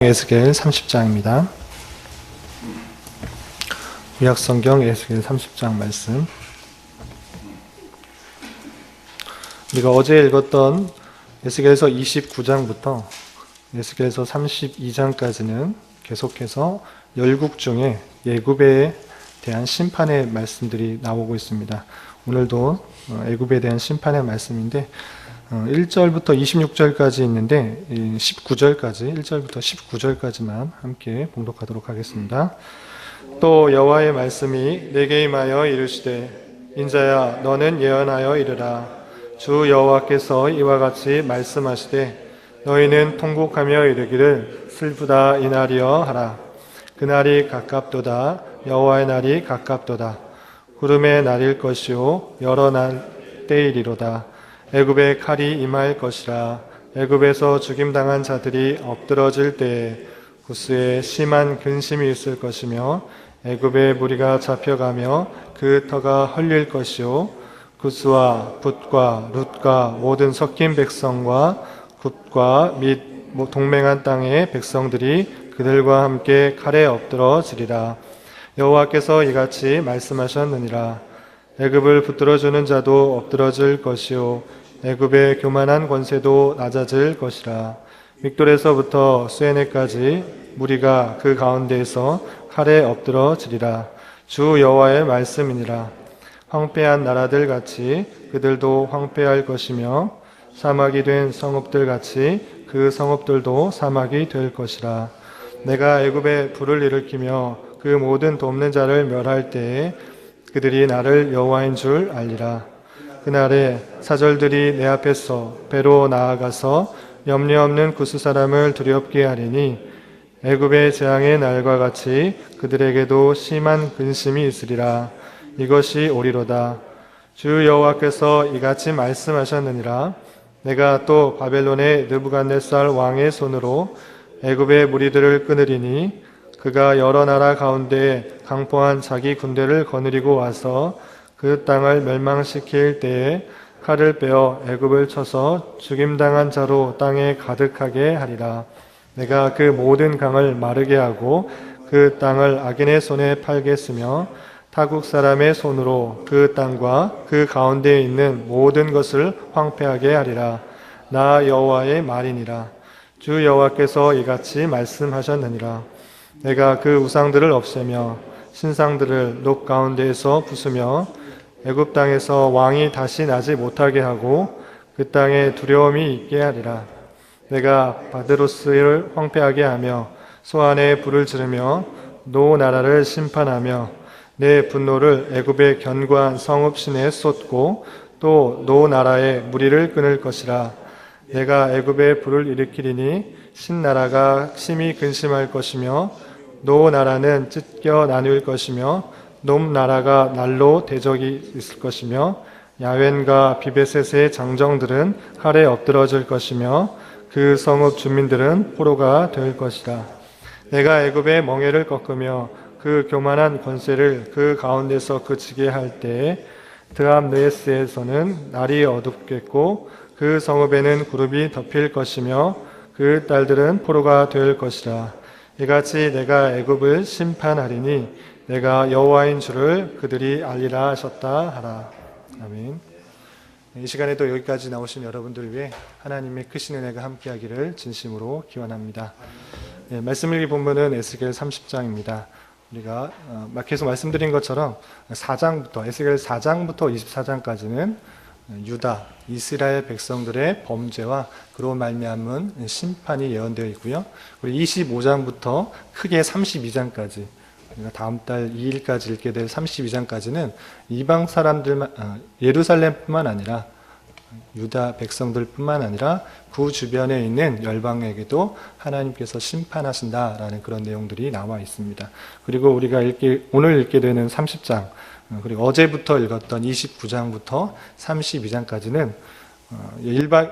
에스겔 30장입니다. 구약성경 에스겔 30장 말씀. 우리가 어제 읽었던 에스겔서 29장부터 에스겔서 32장까지는 계속해서 열국 중에 애굽에 대한 심판의 말씀들이 나오고 있습니다. 오늘도 애굽에 대한 심판의 말씀인데 1절부터 26절까지 있는데 19절까지 1절부터 19절까지만 함께 봉독하도록 하겠습니다. 또 여호와의 말씀이 내게 임하여 이르시되 인자야 너는 예언하여 이르라. 주 여호와께서 이와 같이 말씀하시되 너희는 통곡하며 이르기를 슬프다 이날이여 하라. 그날이 가깝도다. 여호와의 날이 가깝도다. 구름의 날일 것이요 여러 날 때이리로다. 애굽에 칼이 임할 것이라. 애굽에서 죽임당한 자들이 엎드러질 때에 구스에 심한 근심이 있을 것이며 애굽의 무리가 잡혀가며 그 터가 헐릴 것이요 구스와 붓과 룻과 모든 섞인 백성과 굿과 및 동맹한 땅의 백성들이 그들과 함께 칼에 엎드러지리라. 여호와께서 이같이 말씀하셨느니라. 애굽을 붙들어주는 자도 엎드러질 것이요 애굽의 교만한 권세도 낮아질 것이라. 믹돌에서부터 수에네까지 무리가 그 가운데에서 칼에 엎드러지리라. 주 여호와의 말씀이니라. 황폐한 나라들 같이 그들도 황폐할 것이며 사막이 된 성읍들 같이 그 성읍들도 사막이 될 것이라. 내가 애굽에 불을 일으키며 그 모든 돕는 자를 멸할 때에 그들이 나를 여호와인 줄 알리라. 그날에 사절들이 내 앞에서 배로 나아가서 염려 없는 구스 사람을 두렵게 하리니 애굽의 재앙의 날과 같이 그들에게도 심한 근심이 있으리라. 이것이 오리로다. 주 여호와께서 이같이 말씀하셨느니라. 내가 또 바벨론의 느부갓네살 왕의 손으로 애굽의 무리들을 끊으리니 그가 여러 나라 가운데 강포한 자기 군대를 거느리고 와서 그 땅을 멸망시킬 때에 칼을 빼어 애굽을 쳐서 죽임당한 자로 땅에 가득하게 하리라. 내가 그 모든 강을 마르게 하고 그 땅을 악인의 손에 팔겠으며 타국 사람의 손으로 그 땅과 그 가운데에 있는 모든 것을 황폐하게 하리라. 나 여호와의 말이니라. 주 여호와께서 이같이 말씀하셨느니라. 내가 그 우상들을 없애며 신상들을 녹 가운데에서 부수며 애굽 땅에서 왕이 다시 나지 못하게 하고 그 땅에 두려움이 있게 하리라. 내가 바드로스를 황폐하게 하며 소안에 불을 지르며 노 나라를 심판하며 내 분노를 애굽의 견고한 성읍 시내에 쏟고 또 노 나라의 무리를 끊을 것이라. 내가 애굽에 불을 일으키리니 신나라가 심히 근심할 것이며 노 나라는 찢겨 나눌 것이며 놈 나라가 날로 대적이 있을 것이며 야웬과 비베셋의 장정들은 칼에 엎드러질 것이며 그 성읍 주민들은 포로가 될 것이라. 내가 애굽의 멍에를 꺾으며 그 교만한 권세를 그 가운데서 그치게 할 때에 드함느에스에서는 날이 어둡겠고 그 성읍에는 구름이 덮일 것이며 그 딸들은 포로가 될 것이라. 이같이 내가 애굽을 심판하리니 내가 여호와인 줄을 그들이 알리라 하셨다 하라. 아멘. 이 시간에도 여기까지 나오신 여러분들 위해 하나님의 크신 은혜가 함께하기를 진심으로 기원합니다. 말씀 읽기 본문은 에스겔 30장입니다. 우리가 계속 말씀드린 것처럼 4장부터 에스겔 4장부터 24장까지는 유다, 이스라엘 백성들의 범죄와 그로 말미암은 심판이 예언되어 있고요. 그리고 25장부터 크게 32장까지 다음 달 2일까지 읽게 될 32장까지는 이방 사람들만 예루살렘뿐만 아니라 유다 백성들뿐만 아니라 그 주변에 있는 열방에게도 하나님께서 심판하신다라는 그런 내용들이 나와 있습니다. 그리고 우리가 오늘 읽게 되는 30장 그리고 어제부터 읽었던 29장부터 32장까지는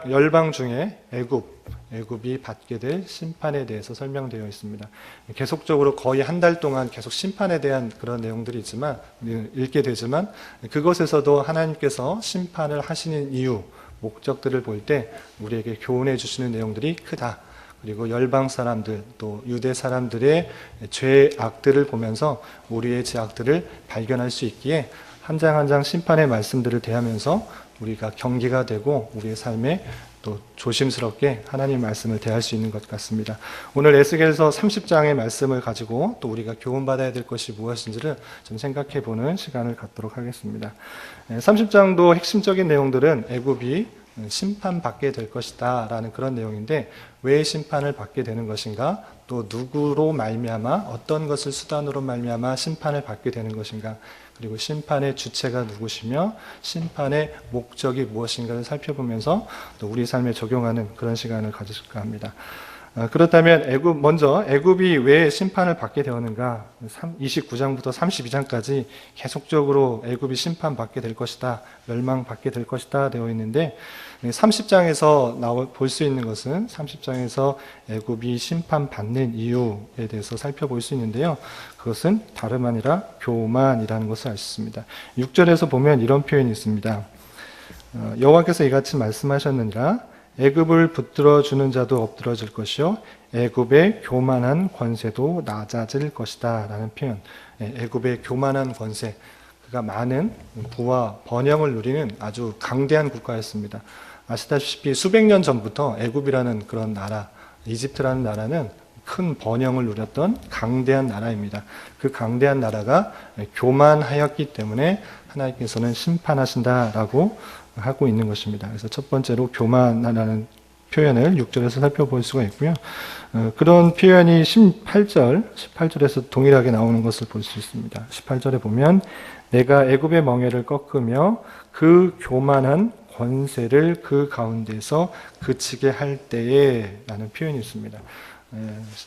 열방 중에 애굽이 받게 될 심판에 대해서 설명되어 있습니다. 계속적으로 거의 한 달 동안 계속 심판에 대한 그런 내용들이 있지만 읽게 되지만 그것에서도 하나님께서 심판을 하시는 이유, 목적들을 볼 때 우리에게 교훈해 주시는 내용들이 크다. 그리고 열방 사람들 또 유대 사람들의 죄악들을 보면서 우리의 죄악들을 발견할 수 있기에 한 장 한 장 심판의 말씀들을 대하면서 우리가 경계가 되고 우리의 삶에 또 조심스럽게 하나님 말씀을 대할 수 있는 것 같습니다. 오늘 에스겔서 30장의 말씀을 가지고 또 우리가 교훈받아야 될 것이 무엇인지를 좀 생각해 보는 시간을 갖도록 하겠습니다. 30장도 핵심적인 내용들은 애굽이 심판받게 될 것이다 라는 그런 내용인데, 왜 심판을 받게 되는 것인가, 또 누구로 말미암아 어떤 것을 수단으로 말미암아 심판을 받게 되는 것인가, 그리고 심판의 주체가 누구시며 심판의 목적이 무엇인가를 살펴보면서 또 우리 삶에 적용하는 그런 시간을 가질까 합니다. 그렇다면 먼저 애굽이 왜 심판을 받게 되었는가, 29장부터 32장까지 계속적으로 애굽이 심판받게 될 것이다, 멸망받게 될 것이다 되어 있는데, 30장에서 볼 수 있는 것은 30장에서 애굽이 심판받는 이유에 대해서 살펴볼 수 있는데요. 그것은 다름 아니라 교만이라는 것을 알 수 있습니다. 6절에서 보면 이런 표현이 있습니다. 여호와께서 이같이 말씀하셨느니라, 애굽을 붙들어 주는 자도 엎드러질 것이요 애굽의 교만한 권세도 낮아질 것이다 라는 표현. 애굽의 교만한 권세, 그가 많은 부와 번영을 누리는 아주 강대한 국가였습니다. 아시다시피 수백 년 전부터 애굽이라는 그런 나라, 이집트라는 나라는 큰 번영을 누렸던 강대한 나라입니다. 그 강대한 나라가 교만하였기 때문에 하나님께서는 심판하신다라고 하고 있는 것입니다. 그래서 첫 번째로 교만이라는 표현을 6절에서 살펴볼 수가 있고요. 그런 표현이 18절에서 동일하게 나오는 것을 볼 수 있습니다. 18절에 보면 내가 애굽의 멍에를 꺾으며 그 교만한 권세를 그 가운데서 그치게 할 때에 라는 표현이 있습니다.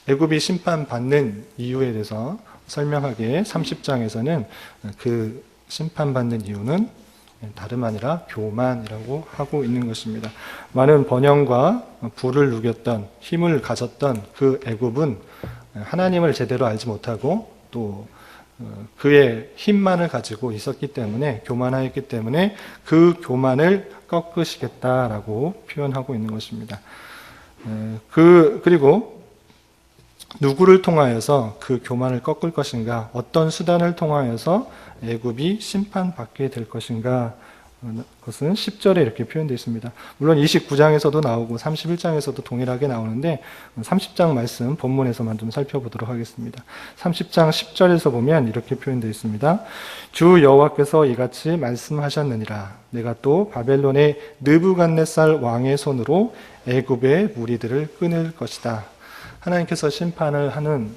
애굽이 심판받는 이유에 대해서 설명하기에 30장에서는 그 심판받는 이유는 다름 아니라 교만이라고 하고 있는 것입니다. 많은 번영과 부를 누겼던, 힘을 가졌던 그 애굽은 하나님을 제대로 알지 못하고 또 그의 힘만을 가지고 있었기 때문에, 교만하였기 때문에 그 교만을 꺾으시겠다라고 표현하고 있는 것입니다. 그리고 누구를 통하여서 그 교만을 꺾을 것인가, 어떤 수단을 통하여서 애굽이 심판받게 될 것인가, 그것은 10절에 이렇게 표현되어 있습니다. 물론 29장에서도 나오고 31장에서도 동일하게 나오는데 30장 말씀 본문에서만 좀 살펴보도록 하겠습니다. 30장 10절에서 보면 이렇게 표현되어 있습니다. 주 여호와께서 이같이 말씀하셨느니라, 내가 또 바벨론의 느부갓네살 왕의 손으로 애굽의 무리들을 끊을 것이다. 하나님께서 심판을 하는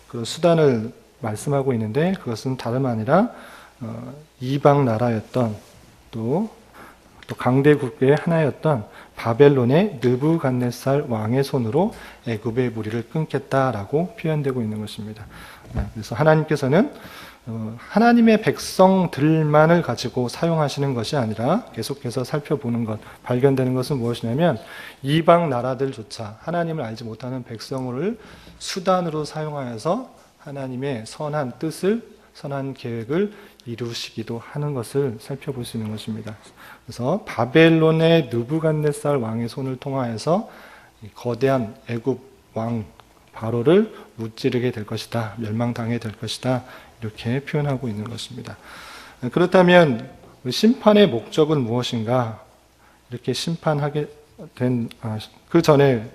그 수단을 말씀하고 있는데, 그것은 다름 아니라 이방 나라였던 또 강대국의 하나였던 바벨론의 느부갓네살 왕의 손으로 애굽의 무리를 끊겠다라고 표현되고 있는 것입니다. 그래서 하나님께서는 하나님의 백성들만을 가지고 사용하시는 것이 아니라 계속해서 살펴보는 것, 발견되는 것은 무엇이냐면 이방 나라들조차 하나님을 알지 못하는 백성을 수단으로 사용하여서 하나님의 선한 뜻을, 선한 계획을 이루시기도 하는 것을 살펴볼 수 있는 것입니다. 그래서 바벨론의 느부갓네살 왕의 손을 통하여서 거대한 애굽 왕 바로를 무찌르게 될 것이다, 멸망당하게 될 것이다, 이렇게 표현하고 있는 것입니다. 그렇다면 심판의 목적은 무엇인가? 이렇게 심판하게 된 그 전에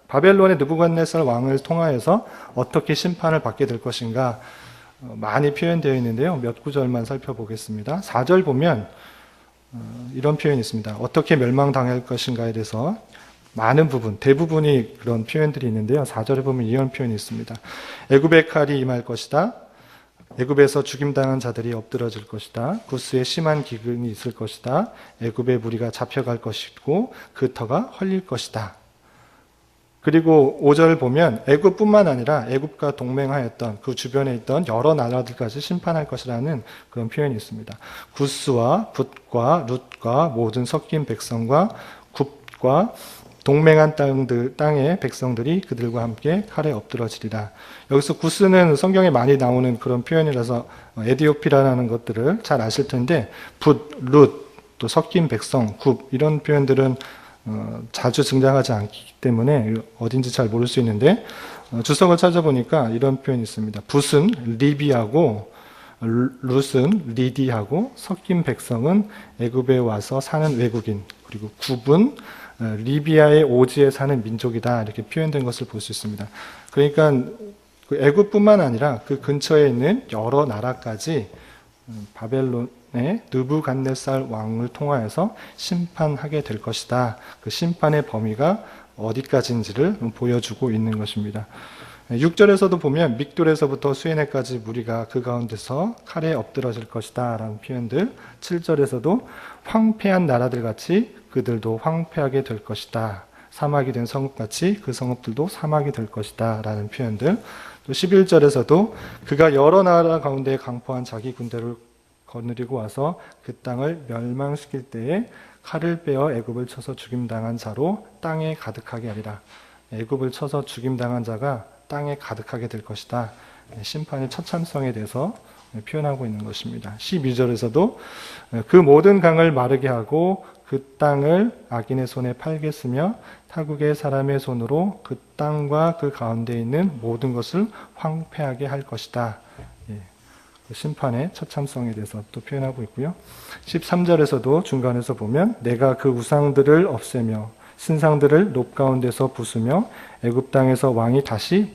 바벨론의 느부갓네살 왕을 통하여서 어떻게 심판을 받게 될 것인가 많이 표현되어 있는데요. 몇 구절만 살펴보겠습니다. 4절 보면 이런 표현이 있습니다. 어떻게 멸망당할 것인가에 대해서 많은 부분, 대부분이 그런 표현들이 있는데요. 4절에 보면 이런 표현이 있습니다. 애굽의 칼이 임할 것이다. 애굽에서 죽임당한 자들이 엎드러질 것이다. 구스에 심한 기근이 있을 것이다. 애굽의 무리가 잡혀갈 것이고 그 터가 헐릴 것이다. 그리고 5절 보면 애굽뿐만 아니라 애굽과 동맹하였던 그 주변에 있던 여러 나라들까지 심판할 것이라는 그런 표현이 있습니다. 구스와 붓과 룻과 모든 섞인 백성과 굽과 동맹한 땅의 백성들이 그들과 함께 칼에 엎드러지리라. 여기서 구스는 성경에 많이 나오는 그런 표현이라서 에디오피라는 것들을 잘 아실 텐데 붓, 룻, 또 섞인 백성, 굽 이런 표현들은 자주 등장하지 않기 때문에 어딘지 잘 모를 수 있는데 주석을 찾아보니까 이런 표현이 있습니다. 붓은 리비하고 룻은 리디하고 섞인 백성은 애굽에 와서 사는 외국인, 그리고 굽은 리비아의 오지에 사는 민족이다, 이렇게 표현된 것을 볼 수 있습니다. 그러니까 그 애굽뿐만 아니라 그 근처에 있는 여러 나라까지 바벨론의 느부갓네살 왕을 통하여서 심판하게 될 것이다. 그 심판의 범위가 어디까지인지를 보여주고 있는 것입니다. 6절에서도 보면 믹돌에서부터 수에네까지 무리가 그 가운데서 칼에 엎드러질 것이다 라는 표현들, 7절에서도 황폐한 나라들 같이 그들도 황폐하게 될 것이다, 사막이 된 성읍같이 그 성읍들도 사막이 될 것이다 라는 표현들, 또 11절에서도 그가 여러 나라 가운데 강포한 자기 군대를 거느리고 와서 그 땅을 멸망시킬 때에 칼을 빼어 애굽을 쳐서 죽임당한 자로 땅에 가득하게 하리라. 애굽을 쳐서 죽임당한 자가 땅에 가득하게 될 것이다. 심판의 처참성에 대해서 표현하고 있는 것입니다. 12절에서도 그 모든 강을 마르게 하고 그 땅을 악인의 손에 팔겠으며 타국의 사람의 손으로 그 땅과 그 가운데 있는 모든 것을 황폐하게 할 것이다. 심판의 처참성에 대해서 또 표현하고 있고요. 13절에서도 중간에서 보면 내가 그 우상들을 없애며 신상들을 높 가운데서 부수며 애굽 땅에서 왕이 다시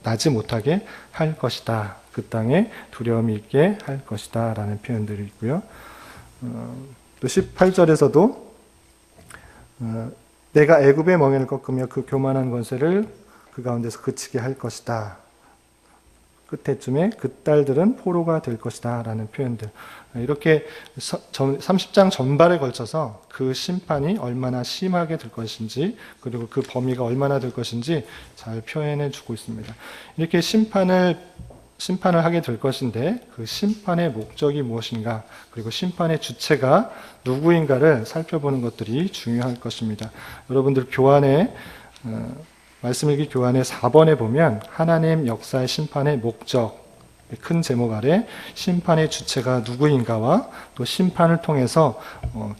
나지 못하게 할 것이다. 그 땅에 두려움이 있게 할 것이다 라는 표현들이 있고요. 또 18절에서도 내가 애굽의 멍에를 꺾으며 그 교만한 권세를 그 가운데서 그치게 할 것이다. 끝에쯤에 그 딸들은 포로가 될 것이다 라는 표현들, 이렇게 30장 전발에 걸쳐서 그 심판이 얼마나 심하게 될 것인지, 그리고 그 범위가 얼마나 될 것인지 잘 표현해 주고 있습니다. 이렇게 심판을 하게 될 것인데 그 심판의 목적이 무엇인가, 그리고 심판의 주체가 누구인가를 살펴보는 것들이 중요할 것입니다. 여러분들 교환에 말씀 읽기 교환의 4번에 보면 하나님 역사의 심판의 목적, 큰 제목 아래 심판의 주체가 누구인가와 또 심판을 통해서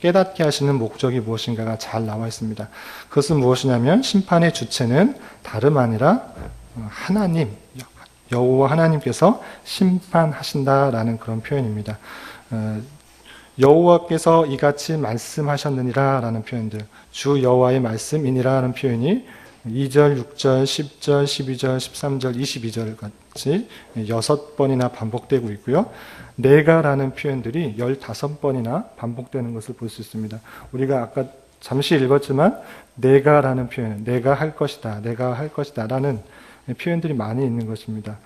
깨닫게 하시는 목적이 무엇인가가 잘 나와 있습니다. 그것은 무엇이냐면 심판의 주체는 다름 아니라 하나님, 여호와 하나님께서 심판하신다라는 그런 표현입니다. 여호와께서 이같이 말씀하셨느니라 라는 표현들, 주 여호와의 말씀이니라 하는 표현이 2절, 6절, 10절, 12절, 13절, 22절 같이 6번이나 반복되고 있고요. 내가라는 표현들이 15번이나 반복되는 것을 볼 수 있습니다. 우리가 아까 잠시 읽었지만 내가라는 표현, 내가 할 것이다, 내가 할 것이다 라는 표현들이 많이 있는 것입니다.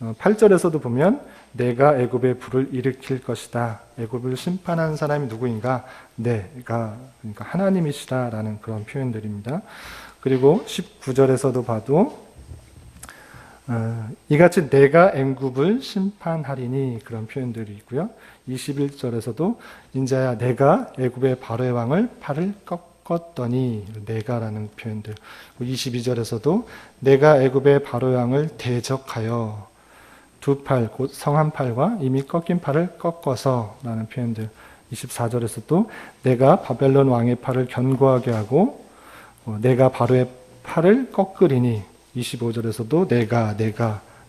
8절에서도 보면 내가 애굽에 불을 일으킬 것이다. 애굽을 심판하는 사람이 누구인가? 내가, 그러니까 하나님이시다 라는 그런 표현들입니다. 그리고 19절에서도 봐도 이같이 내가 애굽을 심판하리니 그런 표현들이 있고요. 21절에서도 인자야 내가 애굽의 바로의 왕을 팔을 꺾었더니 내가라는 표현들. 22절에서도 내가 애굽의 바로의 왕을 대적하여 두 팔, 곧 성한 팔과 이미 꺾인 팔을 꺾어서 라는 표현들. 24절에서도 내가 바벨론 왕의 팔을 견고하게 하고 내가 바로의 팔을 꺾으리니, 25절에서도 내가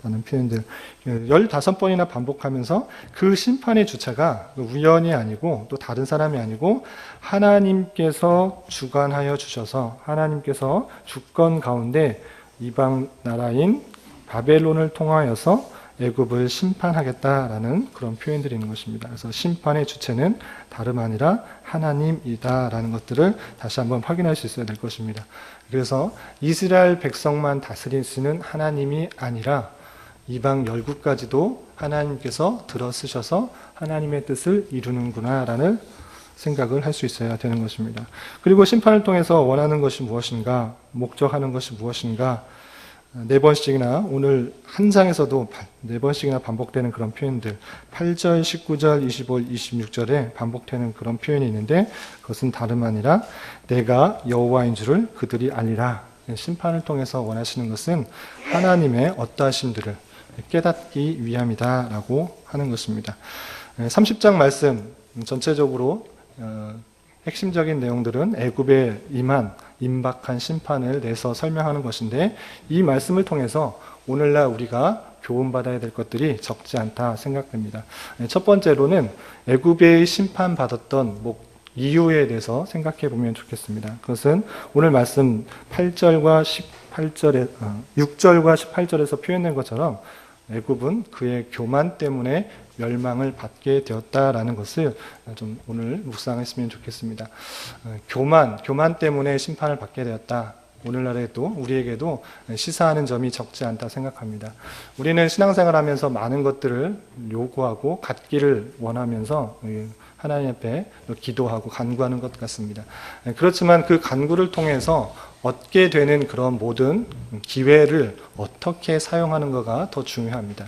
라는 표현들 15번이나 반복하면서 그 심판의 주체가 우연이 아니고 또 다른 사람이 아니고 하나님께서 주관하여 주셔서 하나님께서 주권 가운데 이방 나라인 바벨론을 통하여서 애굽을 심판하겠다라는 그런 표현들이 있는 것입니다. 그래서 심판의 주체는 다름 아니라 하나님이다라는 것들을 다시 한번 확인할 수 있어야 될 것입니다. 그래서 이스라엘 백성만 다스리시는 하나님이 아니라 이방 열국까지도 하나님께서 들어쓰셔서 하나님의 뜻을 이루는구나라는 생각을 할 수 있어야 되는 것입니다. 그리고 심판을 통해서 원하는 것이 무엇인가, 목적하는 것이 무엇인가, 4번씩이나 오늘 한 장에서도 4번씩이나 반복되는 그런 표현들, 8절, 19절, 25, 26절에 반복되는 그런 표현이 있는데 그것은 다름 아니라 내가 여호와인 줄을 그들이 알리라. 심판을 통해서 원하시는 것은 하나님의 어떠하심들을 깨닫기 위함이다라고 하는 것입니다. 30장 말씀 전체적으로 핵심적인 내용들은 애굽에 임박한 심판을 내서 설명하는 것인데, 이 말씀을 통해서 오늘날 우리가 교훈받아야 될 것들이 적지 않다 생각됩니다. 첫 번째로는 애굽에 심판받았던 이유에 대해서 생각해 보면 좋겠습니다. 그것은 오늘 말씀 6절과 18절에서 표현된 것처럼 애굽은 그의 교만 때문에 멸망을 받게 되었다라는 것을 좀 오늘 묵상했으면 좋겠습니다. 교만 때문에 심판을 받게 되었다. 오늘날에도 우리에게도 시사하는 점이 적지 않다 생각합니다. 우리는 신앙생활하면서 많은 것들을 요구하고 갖기를 원하면서 하나님 앞에 기도하고 간구하는 것 같습니다. 그렇지만 그 간구를 통해서 얻게 되는 그런 모든 기회를 어떻게 사용하는 것가 더 중요합니다.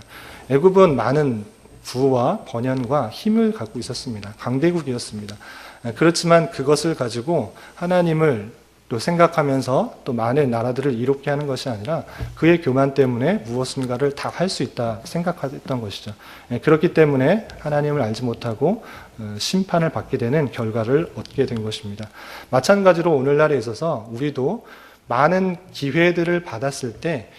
애굽은 많은 부와 번영과 힘을 갖고 있었습니다. 강대국이었습니다. 그렇지만 그것을 가지고 하나님을 또 생각하면서 또 많은 나라들을 이롭게 하는 것이 아니라 그의 교만 때문에 무엇인가를 다 할 수 있다 생각했던 것이죠. 그렇기 때문에 하나님을 알지 못하고 심판을 받게 되는 결과를 얻게 된 것입니다. 마찬가지로 오늘날에 있어서 우리도 많은 기회들을 받았을 때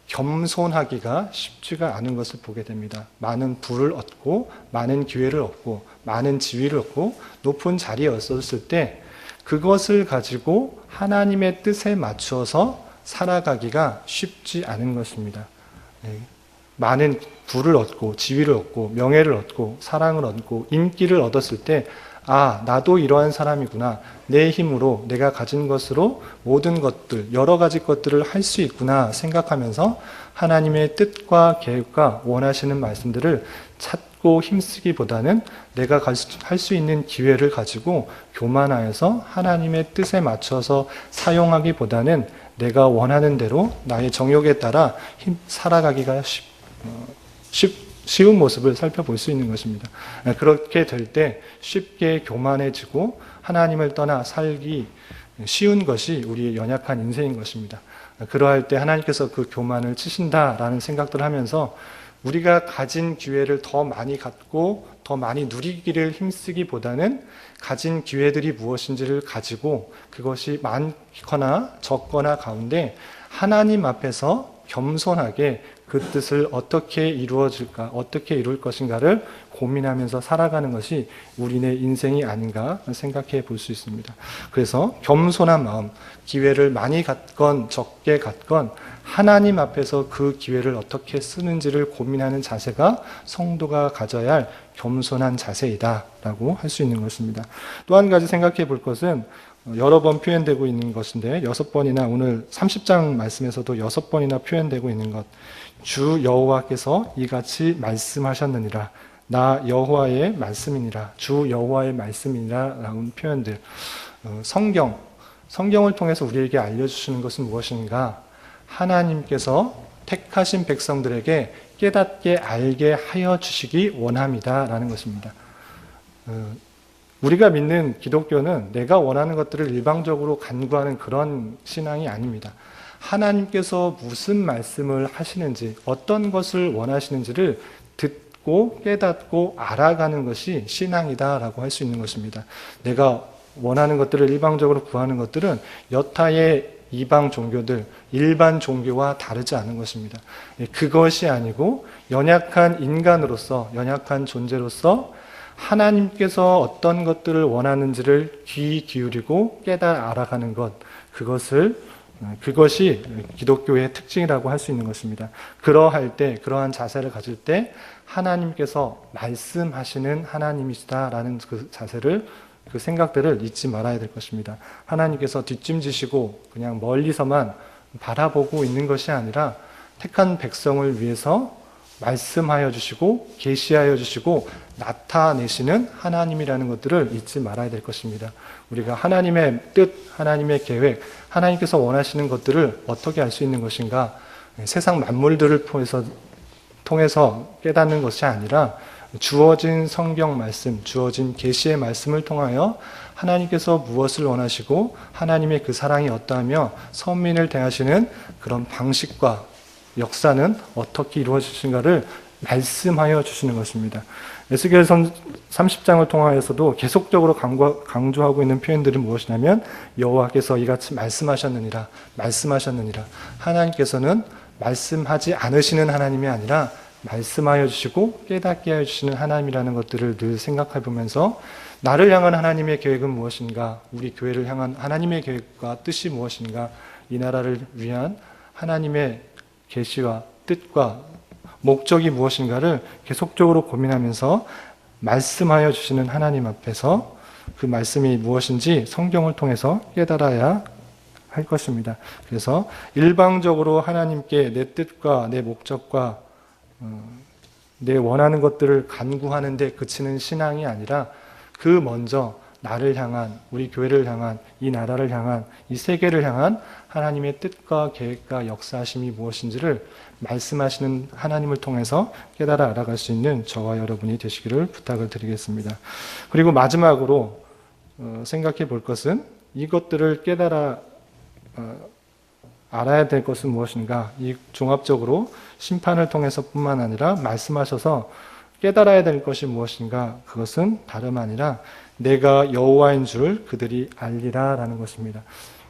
겸손하기가 쉽지가 않은 것을 보게 됩니다. 많은 부를 얻고 많은 기회를 얻고 많은 지위를 얻고 높은 자리에 얻었을 때 그것을 가지고 하나님의 뜻에 맞춰서 살아가기가 쉽지 않은 것입니다. 많은 부를 얻고 지위를 얻고 명예를 얻고 사랑을 얻고 인기를 얻었을 때 나도 이러한 사람이구나. 내 힘으로 내가 가진 것으로 모든 것들, 여러 가지 것들을 할 수 있구나 생각하면서 하나님의 뜻과 계획과 원하시는 말씀들을 찾고 힘쓰기보다는 내가 할 수 있는 기회를 가지고 교만하여서 하나님의 뜻에 맞춰서 사용하기보다는 내가 원하는 대로 나의 정욕에 따라 살아가기가 쉬운 모습을 살펴볼 수 있는 것입니다. 그렇게 될 때 쉽게 교만해지고 하나님을 떠나 살기 쉬운 것이 우리의 연약한 인생인 것입니다. 그러할 때 하나님께서 그 교만을 치신다라는 생각들을 하면서 우리가 가진 기회를 더 많이 갖고 더 많이 누리기를 힘쓰기보다는 가진 기회들이 무엇인지를 가지고 그것이 많거나 적거나 가운데 하나님 앞에서 겸손하게 그 뜻을 어떻게 이루어질까, 어떻게 이룰 것인가를 고민하면서 살아가는 것이 우리네 인생이 아닌가 생각해 볼 수 있습니다. 그래서 겸손한 마음, 기회를 많이 갖건 적게 갖건 하나님 앞에서 그 기회를 어떻게 쓰는지를 고민하는 자세가 성도가 가져야 할 겸손한 자세이다라고 할 수 있는 것입니다. 또 한 가지 생각해 볼 것은 여러 번 표현되고 있는 것인데 6번이나 오늘 30장 말씀에서도 6번이나 표현되고 있는 것. 주 여호와께서 이같이 말씀하셨느니라. 나 여호와의 말씀이니라. 주 여호와의 말씀이니라 라는 표현들. 성경을 통해서 우리에게 알려주시는 것은 무엇인가? 하나님께서 택하신 백성들에게 깨닫게 알게 하여 주시기 원합니다 라는 것입니다. 우리가 믿는 기독교는 내가 원하는 것들을 일방적으로 간구하는 그런 신앙이 아닙니다. 하나님께서 무슨 말씀을 하시는지, 어떤 것을 원하시는지를 듣고 깨닫고 알아가는 것이 신앙이다라고 할 수 있는 것입니다. 내가 원하는 것들을 일방적으로 구하는 것들은 여타의 이방 종교들, 일반 종교와 다르지 않은 것입니다. 그것이 아니고 연약한 인간으로서, 연약한 존재로서 하나님께서 어떤 것들을 원하는지를 귀 기울이고 깨달아 알아가는 것, 그것이 기독교의 특징이라고 할 수 있는 것입니다. 그러할 때, 그러한 자세를 가질 때 하나님께서 말씀하시는 하나님이시다라는 그 자세를, 그 생각들을 잊지 말아야 될 것입니다. 하나님께서 뒷짐지시고 그냥 멀리서만 바라보고 있는 것이 아니라 택한 백성을 위해서 말씀하여 주시고 계시하여 주시고 나타내시는 하나님이라는 것들을 잊지 말아야 될 것입니다. 우리가 하나님의 뜻, 하나님의 계획, 하나님께서 원하시는 것들을 어떻게 알 수 있는 것인가? 세상 만물들을 통해서 깨닫는 것이 아니라 주어진 성경 말씀, 주어진 계시의 말씀을 통하여 하나님께서 무엇을 원하시고 하나님의 그 사랑이 어떠하며 선민을 대하시는 그런 방식과 역사는 어떻게 이루어지신가를 말씀하여 주시는 것입니다. 에스겔서 30장을 통하여서도 계속적으로 강조하고 있는 표현들이 무엇이냐면 여호와께서 이같이 말씀하셨느니라, 말씀하셨느니라. 하나님께서는 말씀하지 않으시는 하나님이 아니라 말씀하여 주시고 깨닫게 하여 주시는 하나님이라는 것들을 늘 생각해 보면서 나를 향한 하나님의 계획은 무엇인가, 우리 교회를 향한 하나님의 계획과 뜻이 무엇인가, 이 나라를 위한 하나님의 계시와 뜻과 목적이 무엇인가를 계속적으로 고민하면서 말씀하여 주시는 하나님 앞에서 그 말씀이 무엇인지 성경을 통해서 깨달아야 할 것입니다. 그래서 일방적으로 하나님께 내 뜻과 내 목적과 내 원하는 것들을 간구하는 데 그치는 신앙이 아니라 그 먼저 나를 향한, 우리 교회를 향한, 이 나라를 향한, 이 세계를 향한 하나님의 뜻과 계획과 역사하심이 무엇인지를 말씀하시는 하나님을 통해서 깨달아 알아갈 수 있는 저와 여러분이 되시기를 부탁을 드리겠습니다. 그리고 마지막으로 생각해 볼 것은 이것들을 깨달아 알아야 될 것은 무엇인가, 이 종합적으로 심판을 통해서 뿐만 아니라 말씀하셔서 깨달아야 될 것이 무엇인가, 그것은 다름 아니라 내가 여호와인 줄 그들이 알리라 라는 것입니다.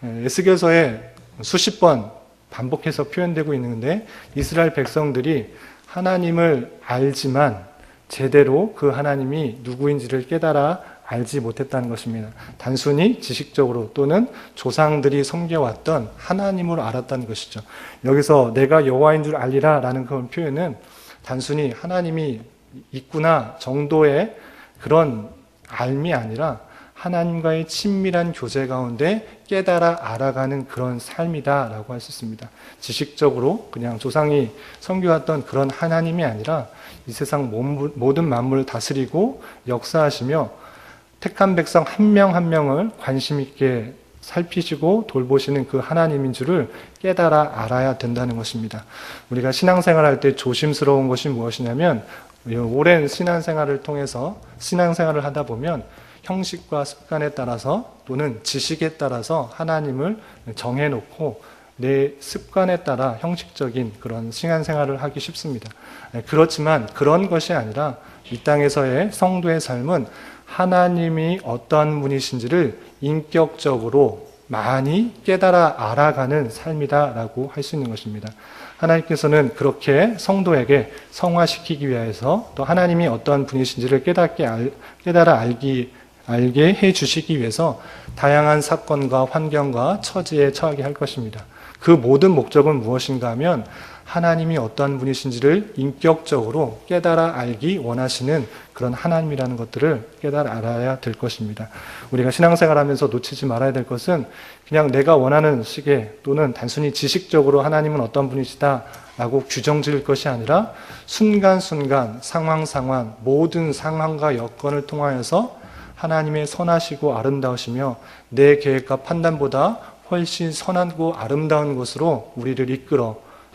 에스겔서에 수십 번 반복해서 표현되고 있는데 이스라엘 백성들이 하나님을 알지만 제대로 그 하나님이 누구인지를 깨달아 알지 못했다는 것입니다. 단순히 지식적으로 또는 조상들이 섬겨왔던 하나님을 알았다는 것이죠. 여기서 내가 여호와인 줄 알리라 라는 그런 표현은 단순히 하나님이 있구나 정도의 그런 알미 아니라 하나님과의 친밀한 교제 가운데 깨달아 알아가는 그런 삶이다라고 할 수 있습니다. 지식적으로 그냥 조상이 섬겨왔던 그런 하나님이 아니라 이 세상 모든 만물을 다스리고 역사하시며 택한 백성 한 명 한 명을 관심 있게 살피시고 돌보시는 그 하나님인 줄을 깨달아 알아야 된다는 것입니다. 우리가 신앙생활할 때 조심스러운 것이 무엇이냐면 오랜 신앙생활을 통해서 신앙생활을 하다 보면 형식과 습관에 따라서 또는 지식에 따라서 하나님을 정해놓고 내 습관에 따라 형식적인 그런 신앙생활을 하기 쉽습니다. 그렇지만 그런 것이 아니라 이 땅에서의 성도의 삶은 하나님이 어떠한 분이신지를 인격적으로 많이 깨달아 알아가는 삶이다라고 할 수 있는 것입니다. 하나님께서는 그렇게 성도에게 성화시키기 위해서 또 하나님이 어떠한 분이신지를 깨달아 알게 해주시기 위해서 다양한 사건과 환경과 처지에 처하게 할 것입니다. 그 모든 목적은 무엇인가 하면 하나님이 어떠한 분이신지를 인격적으로 깨달아 알기 원하시는 그런 하나님이라는 것들을 깨달아 알아야 될 것입니다. 우리가 신앙생활하면서 놓치지 말아야 될 것은 그냥 내가 원하는 식의 또는 단순히 지식적으로 하나님은 어떤 분이시다 라고 규정 지을 것이 아니라 순간순간 상황 모든 상황과 여건을 통하여서 하나님의 선하시고 아름다우시며 내 계획과 판단보다 훨씬 선하고 아름다운 것으로 우리를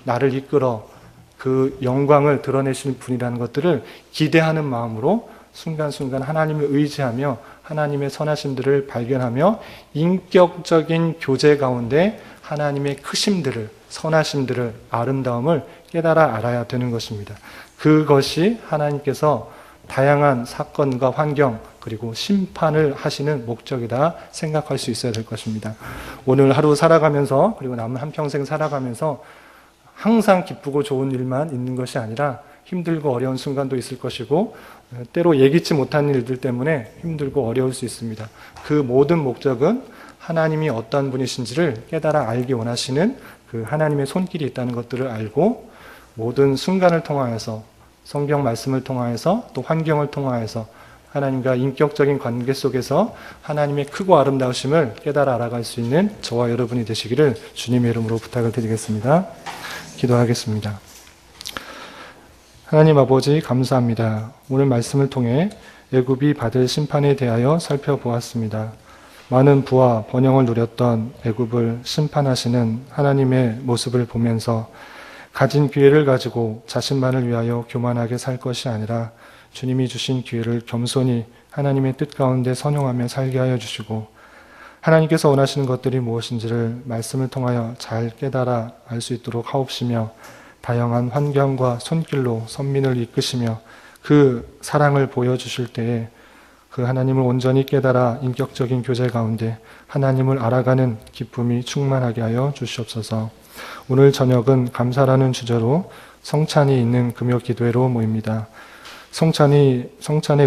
나를 이끌어 그 영광을 드러내시는 분이라는 것들을 기대하는 마음으로 순간순간 하나님을 의지하며 하나님의 선하심들을 발견하며 인격적인 교제 가운데 하나님의 크심들을, 선하심들을, 아름다움을 깨달아 알아야 되는 것입니다. 그것이 하나님께서 다양한 사건과 환경 그리고 심판을 하시는 목적이다 생각할 수 있어야 될 것입니다. 오늘 하루 살아가면서 그리고 남은 한평생 살아가면서 항상 기쁘고 좋은 일만 있는 것이 아니라 힘들고 어려운 순간도 있을 것이고 때로 예기치 못한 일들 때문에 힘들고 어려울 수 있습니다. 그 모든 목적은 하나님이 어떤 분이신지를 깨달아 알기 원하시는 그 하나님의 손길이 있다는 것들을 알고 모든 순간을 통하여서 성경 말씀을 통하여서 또 환경을 통하여서 하나님과 인격적인 관계 속에서 하나님의 크고 아름다우심을 깨달아 알아갈 수 있는 저와 여러분이 되시기를 주님의 이름으로 부탁을 드리겠습니다. 기도하겠습니다. 하나님 아버지 감사합니다. 오늘 말씀을 통해 애굽이 받을 심판에 대하여 살펴보았습니다. 많은 부와 번영을 누렸던 애굽을 심판하시는 하나님의 모습을 보면서 가진 기회를 가지고 자신만을 위하여 교만하게 살 것이 아니라 주님이 주신 기회를 겸손히 하나님의 뜻 가운데 선용하며 살게 하여 주시고 하나님께서 원하시는 것들이 무엇인지를 말씀을 통하여 잘 깨달아 알 수 있도록 하옵시며 다양한 환경과 손길로 선민을 이끄시며 그 사랑을 보여주실 때에 그 하나님을 온전히 깨달아 인격적인 교제 가운데 하나님을 알아가는 기쁨이 충만하게 하여 주시옵소서. 오늘 저녁은 감사라는 주제로 성찬이 있는 금요 기도회로 모입니다. 성찬의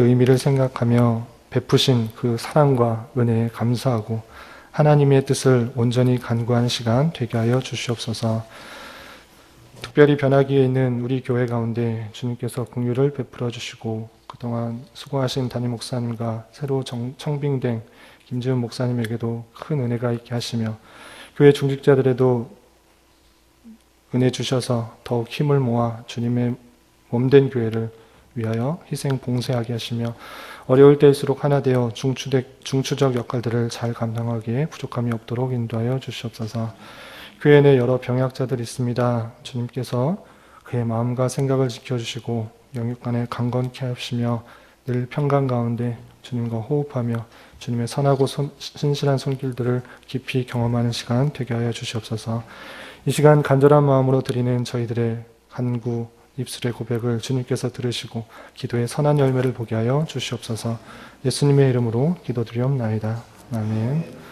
의미를 생각하며 베푸신 그 사랑과 은혜에 감사하고 하나님의 뜻을 온전히 간구하는 시간 되게 하여 주시옵소서. 특별히 변화기에 있는 우리 교회 가운데 주님께서 긍휼을 베풀어 주시고 그동안 수고하신 담임 목사님과 새로 청빙된 김지은 목사님에게도 큰 은혜가 있게 하시며 교회 중직자들에도 은혜 주셔서 더욱 힘을 모아 주님의 몸된 교회를 위하여 희생 봉사하게 하시며 어려울 때일수록 하나 되어 중추적 역할들을 잘 감당하기에 부족함이 없도록 인도하여 주시옵소서. 교회 내 여러 병약자들이 있습니다. 주님께서 그의 마음과 생각을 지켜주시고 영육간에 강건케 하시며 늘 평강 가운데 주님과 호흡하며 주님의 선하고 신실한 손길들을 깊이 경험하는 시간 되게 하여 주시옵소서. 이 시간 간절한 마음으로 드리는 저희들의 간구, 입술의 고백을 주님께서 들으시고 기도의 선한 열매를 보게 하여 주시옵소서. 예수님의 이름으로 기도드리옵나이다. 아멘.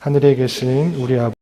하늘에 계신 우리 아버지